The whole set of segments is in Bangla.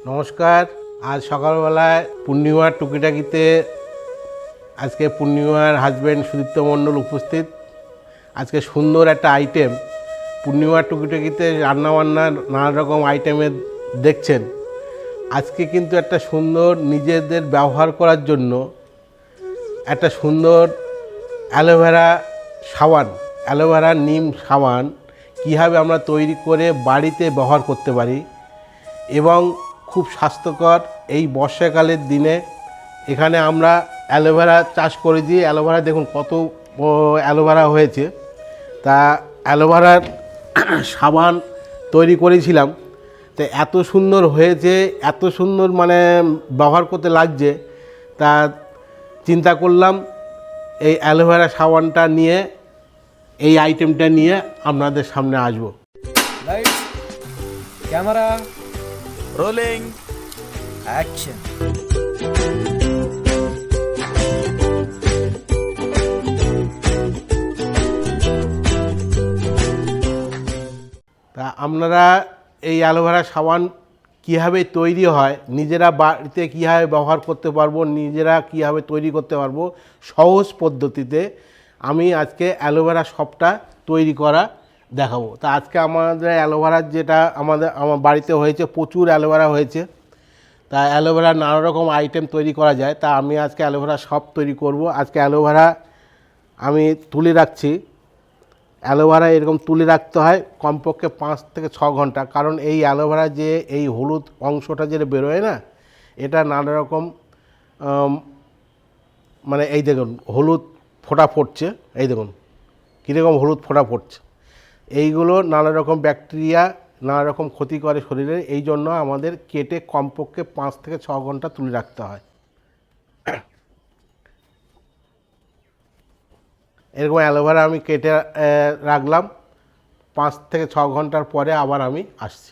নমস্কার। আজ সকালবেলায় পূর্ণিমার টুকিটাকিতে আজকে পূর্ণিমার হাজব্যান্ড সুদীপ্ত মণ্ডল উপস্থিত। আজকে সুন্দর একটা আইটেম পূর্ণিমার টুকিটাকিতে রান্নাবান্নার নানা রকম আইটেমের দেখছেন। আজকে কিন্তু একটা সুন্দর নিজেদের ব্যবহার করার জন্য একটা সুন্দর অ্যালোভেরা সাবান, অ্যালোভেরা নিম সাবান কীভাবে আমরা তৈরি করে বাড়িতে ব্যবহার করতে পারি এবং খুব স্বাস্থ্যকর এই বর্ষাকালের দিনে এখানে আমরা অ্যালোভেরা চাষ করে দিই। অ্যালোভেরা দেখুন কত অ্যালোভেরা হয়েছে। তা অ্যালোভেরার সাবান তৈরি করেছিলাম, তো এত সুন্দর হয়েছে, এত সুন্দর মানে ব্যবহার করতে লাগছে, তা চিন্তা করলাম এই অ্যালোভেরা সাবানটা নিয়ে এই আইটেমটা নিয়ে আপনাদের সামনে আসবো। Lights, camera, rolling, action. তা আপনারা এই অ্যালোভেরা সাবান কীভাবে তৈরি হয়, নিজেরা বাড়িতে কীভাবে ব্যবহার করতে পারবো, নিজেরা কীভাবে তৈরি করতে পারবো সহজ পদ্ধতিতে আমি আজকে অ্যালোভেরা সবটা তৈরি করা দেখাবো। তা আজকে আমাদের অ্যালোভেরার যেটা আমার বাড়িতে হয়েছে, প্রচুর অ্যালোভেরা হয়েছে। তা অ্যালোভেরার নানা রকম আইটেম তৈরি করা যায়। তা আমি আজকে অ্যালোভেরা সব তৈরি করব। আজকে অ্যালোভেরা আমি তুলে রাখছি। অ্যালোভেরা এরকম তুলে রাখতে হয় কমপক্ষে 5 থেকে 6 ঘন্টা, কারণ এই অ্যালোভেরা যে এই হলুদ অংশটা যেটা বেরোয় না, এটা নানা রকম মানে এই দেখুন হলুদ ফোঁটা ফুটছে, এই দেখুন কীরকম হলুদ ফোঁটা ফুটছে। এইগুলো নানা রকম ব্যাকটেরিয়া নানা রকম ক্ষতি করে শরীরে, এই জন্য আমাদের কেটে কমপক্ষে 5 থেকে 6 ঘন্টা তুলে রাখতে হয়। এরকম অ্যালোভেরা আমি কেটে রাখলাম, 5 থেকে 6 ঘন্টার পরে আবার আমি আসছি।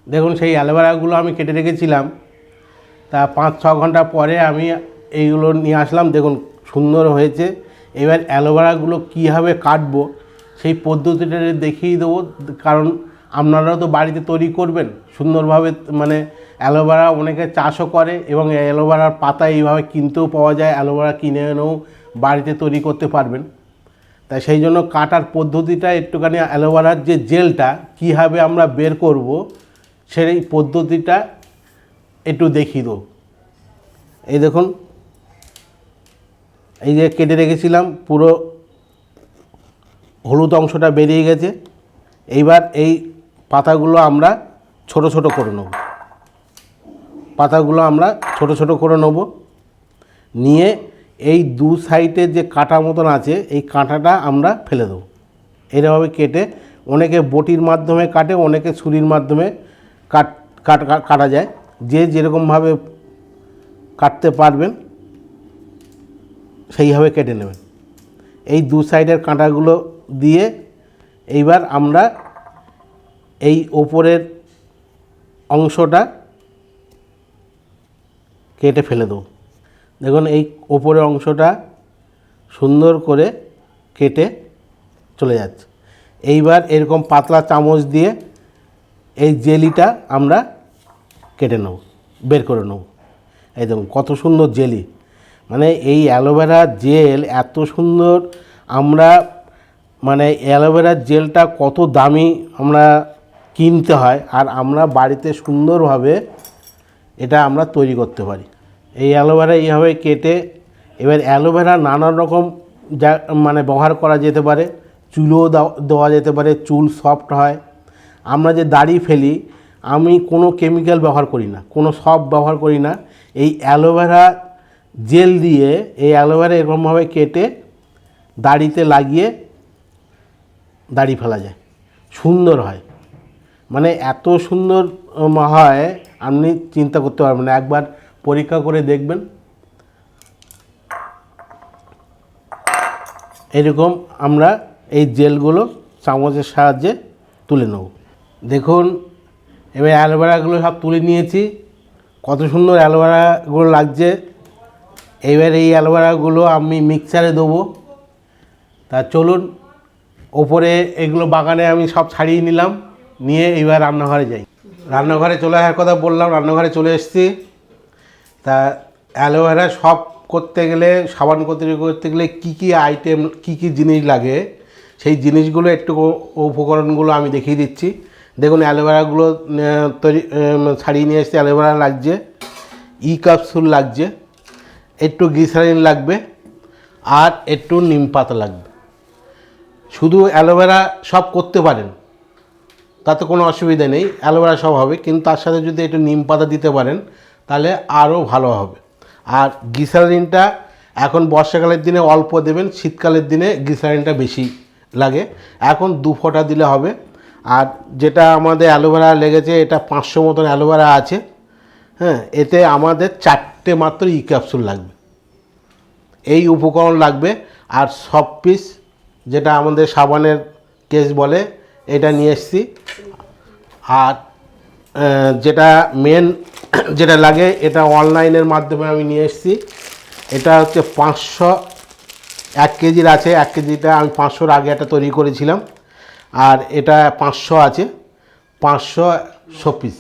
দেখুন সেই অ্যালোভেরাগুলো আমি কেটে রেখেছিলাম, তা 5-6 ঘন্টা পরে আমি এইগুলো নিয়ে আসলাম। দেখুন সুন্দর হয়েছে। এবার অ্যালোভেরাগুলো কীভাবে কাটবো সেই পদ্ধতিটা দেখিয়ে দেবো, কারণ আপনারাও তো বাড়িতে তৈরি করবেন সুন্দরভাবে। মানে অ্যালোভেরা অনেকে চাষও করে এবং অ্যালোভেরার পাতা এইভাবে কিনতেও পাওয়া যায়, অ্যালোভেরা কিনে এনেও বাড়িতে তৈরি করতে পারবেন। তাই সেই জন্য কাটার পদ্ধতিটা একটুখানি অ্যালোভেরার যে জেলটা কীভাবে আমরা বের করব সেই পদ্ধতিটা একটু দেখিয়ে দেবো। এই দেখুন, এই যে কেটে রেখেছিলাম পুরো হলুদ অংশটা বেরিয়ে গেছে। এইবার এই পাতাগুলো আমরা ছোট ছোট করে নেব। পাতাগুলো আমরা ছোট ছোট করে নেব, নিয়ে এই দু সাইডে যে কাঁটা মতন আছে এই কাঁটাটা আমরা ফেলে দেবো। এরকমভাবে কেটে, অনেকে বটির মাধ্যমে কাটে, অনেকে ছুরির মাধ্যমে কাটা যায়, যে যেরকমভাবে কাটতে পারবেন সেইভাবে কেটে নেবেন। এই দু সাইডের কাঁটাগুলো দিয়ে এইবার আমরা এই ওপরের অংশটা কেটে ফেলে দেবো। দেখুন এই ওপরের অংশটা সুন্দর করে কেটে চলে যাচ্ছে। এইবার এরকম পাতলা চামচ দিয়ে এই জেলিটা আমরা কেটে নেব, বের করে নেব। এই দেখুন কত সুন্দর জেলি, মানে এই অ্যালোভেরা জেল এত সুন্দর। আমরা মানে অ্যালোভেরার জেলটা কত দামি আমরা কিনতে হয়, আর আমরা বাড়িতে সুন্দরভাবে এটা আমরা তৈরি করতে পারি। এই অ্যালোভেরা এইভাবে কেটে, এবার অ্যালোভেরা নানান রকম যা মানে ব্যবহার করা যেতে পারে। চুলও দেওয়া যেতে পারে, চুল সফট হয়। আমরা যে দাড়ি ফেলি, আমি কোনো কেমিক্যাল ব্যবহার করি না, কোনো সব ব্যবহার করি না। এই অ্যালোভেরা জেল দিয়ে এই অ্যালোভেরা এরকমভাবে কেটে দাড়িতে লাগিয়ে দাড়ি ফেলা যায়, সুন্দর হয়। মানে এত সুন্দর হয় আপনি চিন্তা করতে পারবেন না, একবার পরীক্ষা করে দেখবেন। এরকম আমরা এই জেলগুলো চামচের সাহায্যে তুলে নেব। দেখুন এবার অ্যালোভেরাগুলো সব তুলে নিয়েছি, কত সুন্দর অ্যালোভেরাগুলো লাগছে। এবার এই অ্যালোভেরাগুলো আমি মিক্সারে দেবো। তা চলুন, ওপরে এগুলো বাগানে আমি সব ছাড়িয়ে নিলাম, নিয়ে এবার রান্নাঘরে যাই। রান্নাঘরে চলে আসার কথা বললাম, রান্নাঘরে চলে এসেছি। তা অ্যালোভেরা সব করতে গেলে, সাবান করতে গেলে কী কী আইটেম, কী কী জিনিস লাগে, সেই জিনিসগুলো একটু উপকরণগুলো আমি দেখিয়ে দিচ্ছি। দেখুন অ্যালোভেরাগুলো তৈরি ছাড়িয়ে নিয়ে এসেছি। অ্যালোভেরা লাগছে, ক্যাপসুল লাগছে, একটু গ্লিসারিন লাগবে, আর একটু নিম পাতা লাগবে। শুধু অ্যালোভেরা সব করতে পারেন, তাতে কোনো অসুবিধা নেই, অ্যালোভেরা সব হবে, কিন্তু তার সাথে যদি একটু নিম পাতা দিতে পারেন তাহলে আরও ভালো হবে। আর গ্লিসারিনটা এখন বর্ষাকালের দিনে অল্প দেবেন, শীতকালের দিনে গ্লিসারিনটা বেশি লাগে। এখন 2 ফোঁটা দিলে হবে। আর যেটা আমাদের অ্যালোভেরা লেগেছে, এটা 500 মতন অ্যালোভেরা আছে। হ্যাঁ, এতে আমাদের 4টে মাত্র ক্যাপসুল লাগবে। এই উপকরণ লাগবে। আর সব পিস, যেটা আমাদের সাবানের কেস বলে, এটা নিয়ে এসেছি। আর যেটা মেন যেটা লাগে, এটা অনলাইনের মাধ্যমে আমি নিয়ে এসেছি। এটা হচ্ছে 500, 1 কেজির আছে। 1 কেজিটা আমি 500-র আগে একটা তৈরি করেছিলাম। আর এটা 500 আছে, 500 শোপিস।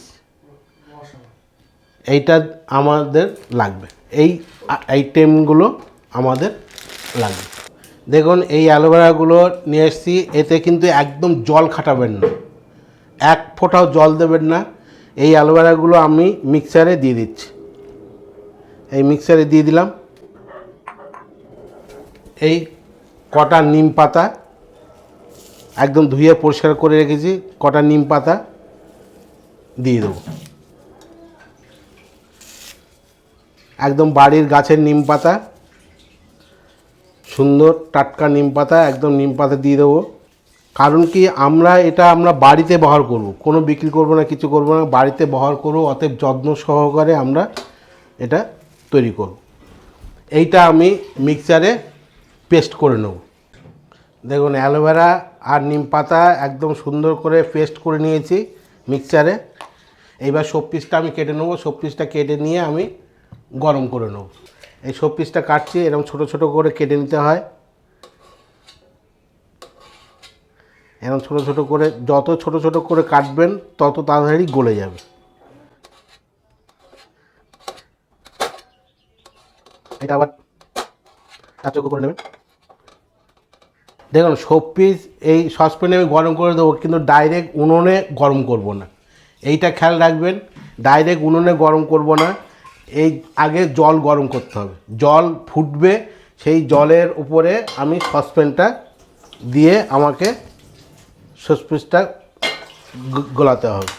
এইটা আমাদের লাগবে, এই আইটেমগুলো আমাদের লাগবে। দেখুন এই অ্যালোভেরাগুলো নিয়ে এসেছি। এতে কিন্তু একদম জল খাটাবেন না, 1 ফোঁটাও জল দেবেন না। এই অ্যালোভেরাগুলো আমি মিক্সারে দিয়ে দিচ্ছি। এই মিক্সারে দিয়ে দিলাম। এই কটা নিম পাতা একদম ধুয়ে পরিষ্কার করে রেখেছি, কটা নিম পাতা দিয়ে দেবো। একদম বাড়ির গাছের নিম পাতা, সুন্দর টাটকা নিম পাতা, একদম নিম পাতা দিয়ে দেবো। কারণ কি, আমরা বাড়িতে ব্যবহার করব, কোনো বিক্রি করব না, কিছু করব না, বাড়িতে ব্যবহার করব। অতএব যত্ন সহকারে আমরা এটা তৈরি করব। এইটা আমি মিক্সারে পেস্ট করে নেব। দেখুন অ্যালোভেরা আর নিম পাতা একদম সুন্দর করে পেস্ট করে নিয়েছি মিক্সারে। এইবার সব পিসটা আমি কেটে নেব। সব পিসটা কেটে নিয়ে আমি গরম করে নেব। এই সব পিসটা কাটছি, এরকম ছোট ছোট করে কেটে নিতে হয়। এরকম ছোট ছোট করে, যত ছোট ছোট করে কাটবেন তত তাড়াতাড়ি গলে যাবে। এটা আবার 4 চৌকো করে নেবেন। দেখুন সব পিস এই সসপ্যানে আমি গরম করে দেবো, কিন্তু ডাইরেক্ট উনুনে গরম করব না। এইটা খেয়াল রাখবেন, ডাইরেক্ট উনুনে গরম করব না। এই আগে জল গরম করতে হবে, জল ফুটবে, সেই জলের উপরে আমি সসপ্যানটা দিয়ে আমাকে সসপিসটা গলাতে হবে।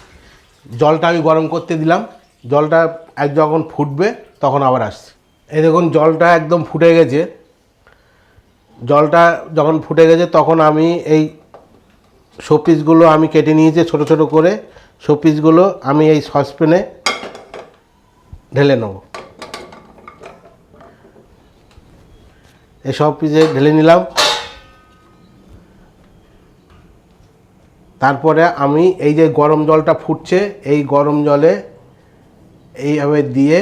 জলটা আমি গরম করতে দিলাম, জলটা যখন ফুটবে তখন আবার আসছে। এই দেখুন জলটা একদম ফুটে গেছে। জলটা যখন ফুটে গেছে তখন আমি এই শোপিসগুলো আমি কেটে নিয়েছি ছোট ছোট করে। শোপিসগুলো আমি এই সসপ্যানে ঢেলে নেব। এই সব পিসে ঢেলে নিলাম। তারপরে আমি এই যে গরম জলটা ফুটছে, এই গরম জলে এইভাবে দিয়ে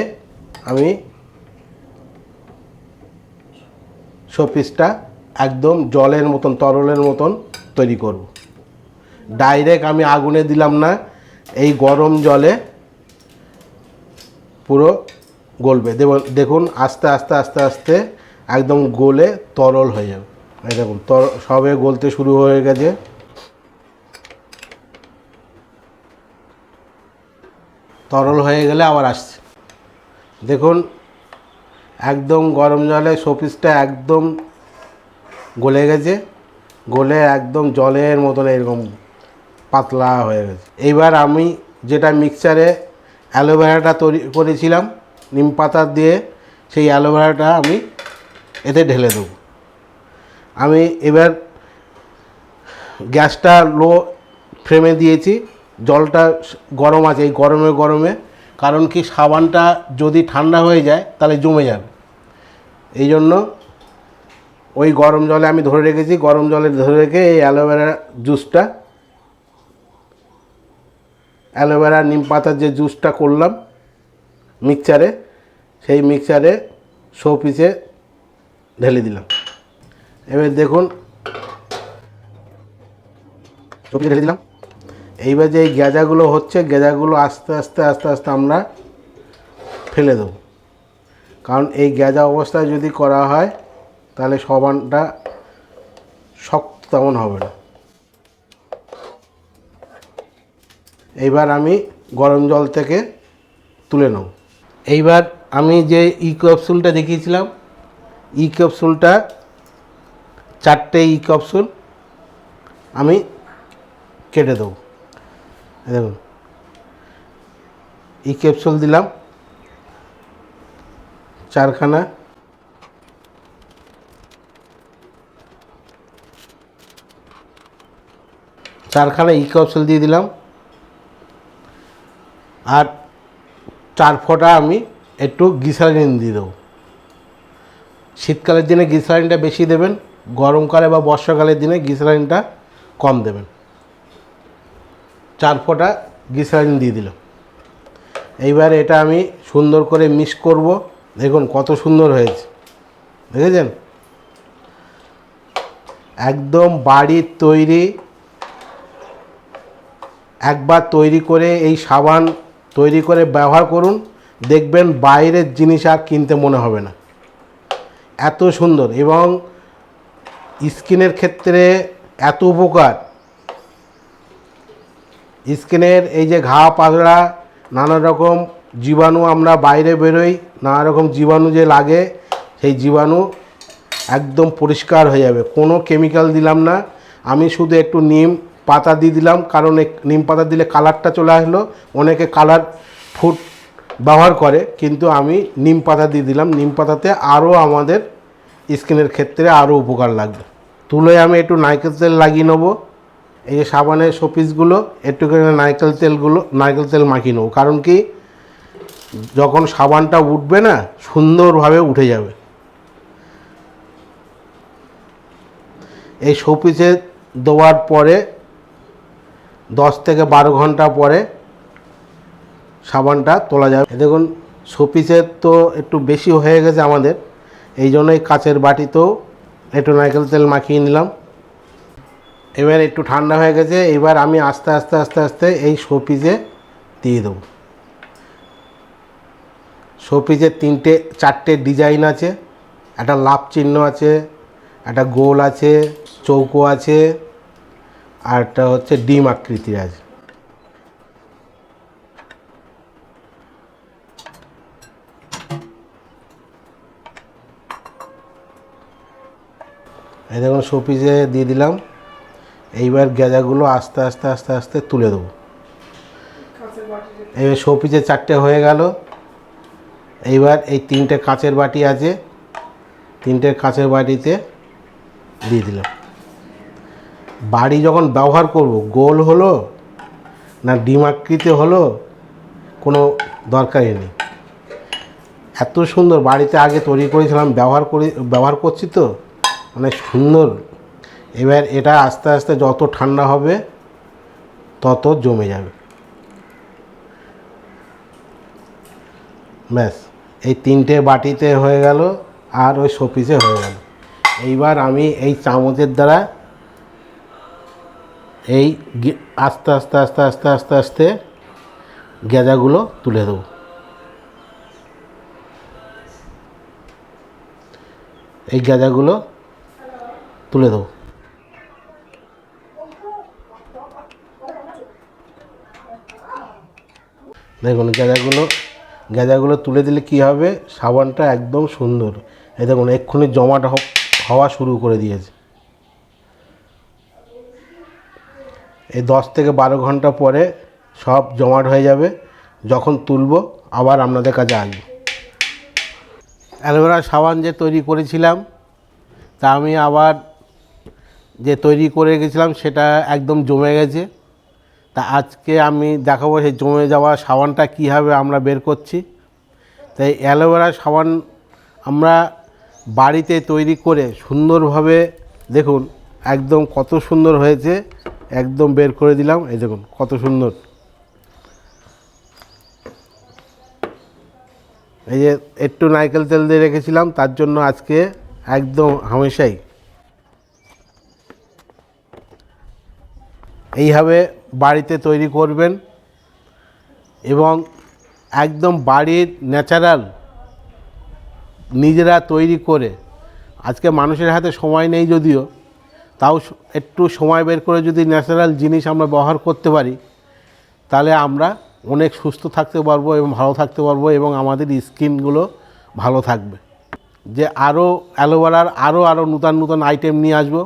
আমি শোপিসটা একদম জলের মতন, তরলের মতন তৈরি করব। ডাইরেক্ট আমি আগুনে দিলাম না, এই গরম জলে পুরো গলবে। দেখুন আস্তে আস্তে আস্তে আস্তে একদম গলে তরল হয়ে যাবে। এই দেখুন সবে গলতে শুরু হয়ে গেছে। তরল হয়ে গেলে আবার আসছে। দেখুন একদম গরম জলে শোপিসটা একদম গলে গেছে, গলে একদম জলের মতন এরকম পাতলা হয়ে গেছে। এইবার আমি যেটা মিক্সচারে অ্যালোভেরাটা তৈরি করেছিলাম নিম পাতা দিয়ে, সেই অ্যালোভেরাটা আমি এতে ঢেলে দেবো। আমি এবার গ্যাসটা লো ফ্লেমে দিয়েছি, জলটা গরম আছে। এই গরমে গরমে, কারণ কি সাবানটা যদি ঠান্ডা হয়ে যায় তাহলে জমে যাবে, এই জন্য ওই গরম জলে আমি ধরে রেখেছি। গরম জলে ধরে রেখে এই অ্যালোভেরা জুসটা, অ্যালোভেরা নিম পাতার যে জুসটা করলাম মিক্সচারে, সেই মিক্সচারে শোপিসে ঢেলে দিলাম। এবার দেখুন শোপিসে ঢেলে দিলাম। এইবার যে এই গেঁজাগুলো হচ্ছে, গেঁজাগুলো আস্তে আস্তে আস্তে আস্তে আমরা ফেলে দেবো, কারণ এই গেঁজা অবস্থায় যদি করা হয় তাহলে সাবানটা শক্ত তেমন হবে না। এইবার আমি গরম জল থেকে তুলে নেব। এইবার আমি যে ক্যাপসুলটা দেখিয়েছিলাম, ক্যাপসুলটা 4টে ক্যাপসুল আমি কেটে দেবো। দেখুন ক্যাপসুল দিলাম 4খানা। ক্যাপসুল দিয়ে দিলাম, আর 4 ফোঁটা আমি একটু গ্লিসারিন দিয়ে দেবো। শীতকালের দিনে গ্লিসারিনটা বেশি দেবেন, গরমকালে বা বর্ষাকালের দিনে গ্লিসারিনটা কম দেবেন। 4 ফোঁটা গ্লিসারিন দিয়ে দিলাম। এইবার এটা আমি সুন্দর করে মিক্স করব। দেখুন কত সুন্দর হয়েছে, দেখেছেন? একদম বাড়ির তৈরি। একবার তৈরি করে এই সাবান তৈরি করে ব্যবহার করুন, দেখবেন বাইরের জিনিস আর কিনতে মনে হবে না। এত সুন্দর, এবং স্কিনের ক্ষেত্রে এত উপকার। স্কিনের এই যে ঘা পাগড়া, নানা রকম জীবাণু আমরা বাইরে বেরোই, নানা রকম জীবাণু যে লাগে, সেই জীবাণু একদম পরিষ্কার হয়ে যাবে। কোনো কেমিক্যাল দিলাম না, আমি শুধু একটু নিম পাতা দিয়ে দিলাম, কারণ নিম পাতা দিলে কালারটা চলে আসলো। অনেকে কালার ফুড ব্যবহার করে, কিন্তু আমি নিম পাতা দিয়ে দিলাম। নিম পাতাতে আরও আমাদের স্কিনের ক্ষেত্রে আরও উপকার লাগবে। তুলোয় আমি একটু নারকেল তেল লাগিয়ে নেবো। এই যে সাবানের শোপিসগুলো একটু করে নারকেল তেল মাখিয়ে নেবো, কারণ কি যখন সাবানটা উঠবে না, সুন্দরভাবে উঠে যাবে। এই শোপিসে দেওয়ার পরে 10 থেকে 12 ঘন্টা পরে সাবানটা তোলা যাবে। দেখুন শোপিসের তো একটু বেশি হয়ে গেছে আমাদের, এই জন্যই কাচের বাটিতেও একটু নারকেল তেল মাখিয়ে নিলাম। এবার একটু ঠান্ডা হয়ে গেছে, এবার আমি আস্তে আস্তে আস্তে আস্তে এই শোপিসে দিয়ে দেবো। শোপিসের 4টে ডিজাইন আছে, একটা লাভ চিহ্ন আছে, একটা গোল আছে, চৌকো আছে, আর একটা হচ্ছে ডিম আকৃতির আছে। এই দেখুন শোপিসে দিয়ে দিলাম। এইবার গেঁজাগুলো আস্তে আস্তে আস্তে আস্তে তুলে দেবো। এইবার শোপিসে 4টে হয়ে গেল। এইবার এই 3টে কাঁচের বাটি আছে, 3টে কাঁচের বাটিতে দিয়ে দিলাম। বাড়ি যখন ব্যবহার করব, গোল হলো না ডিম আকৃতি হলো কোনো দরকারই নেই। এত সুন্দর বাড়িতে আগে তৈরি করেছিলাম, ব্যবহার করছি তো অনেক সুন্দর। এবার এটা আস্তে আস্তে যত ঠান্ডা হবে তত জমে যাবে। ব্যাস এই 3টে বাটিতে হয়ে গেল, আর ওই শোপিসে হয়ে গেল। এইবার আমি এই চামচের দ্বারা এই আস্তে আস্তে আস্তে আস্তে আস্তে আস্তে গেঁজাগুলো তুলে দেবো। এই গেঁজাগুলো তুলে দেবো। দেখুন গেঁজাগুলো তুলে দিলে কি হবে, সাবানটা একদম সুন্দর। এই দেখুন এক্ষুনি জমাট হওয়া শুরু করে দিয়েছে। এই 10 থেকে 12 ঘন্টা পরে সব জমাট হয়ে যাবে। যখন তুলবো আবার আপনাদের কাছে আসবো। অ্যালোভেরা সাবান যে তৈরি করেছিলাম, তা আমি আবার যে তৈরি করে গেছিলাম সেটা একদম জমে গেছে। তা আজকে আমি দেখাবো সেই জমে যাওয়া সাবানটা কীভাবে আমরা বের করছি। তাই অ্যালোভেরা সাবান আমরা বাড়িতে তৈরি করে সুন্দরভাবে, দেখুন একদম কত সুন্দর হয়েছে, একদম বের করে দিলাম। এই দেখুন কত সুন্দর। এই যে একটু নারকেল তেল দিয়ে রেখেছিলাম, তার জন্য আজকে একদম হামেশাই এইভাবে বাড়িতে তৈরি করবেন এবং একদম বাড়ির ন্যাচারাল নিজেরা তৈরি করে, আজকে মানুষের হাতে সময় নেই যদিও, তাও একটু সময় বের করে যদি ন্যাচারাল জিনিস আমরা ব্যবহার করতে পারি, তাহলে আমরা অনেক সুস্থ থাকতে পারবো এবং ভালো থাকতে পারবো এবং আমাদের স্কিনগুলো ভালো থাকবে। যে আরও অ্যালোভেরার আরও নূতন নূতন আইটেম নিয়ে আসবো।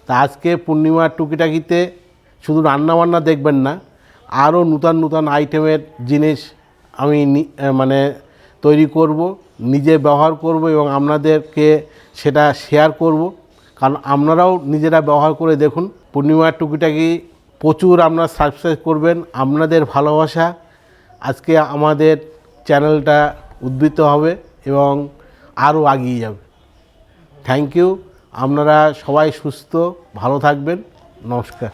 তা আজকে পূর্ণিমার টুকিটাকিতে শুধু রান্নাবান্না দেখবেন না, আরও নূতন নূতন আইটেমের জিনিস আমি মানে তৈরি করব, নিজে ব্যবহার করব এবং আপনাদেরকে সেটা শেয়ার করব। কারণ আপনারাও নিজেরা ব্যবহার করে দেখুন। পূর্ণিমার টুকিটাকি প্রচুর আপনারা সাবস্ক্রাইব করবেন। আপনাদের ভালোবাসা আজকে আমাদের চ্যানেলটা উদ্বৃত্ত হবে এবং আরও এগিয়ে যাবে। Thank you. আপনারা সবাই সুস্থ ভালো থাকবেন। নমস্কার।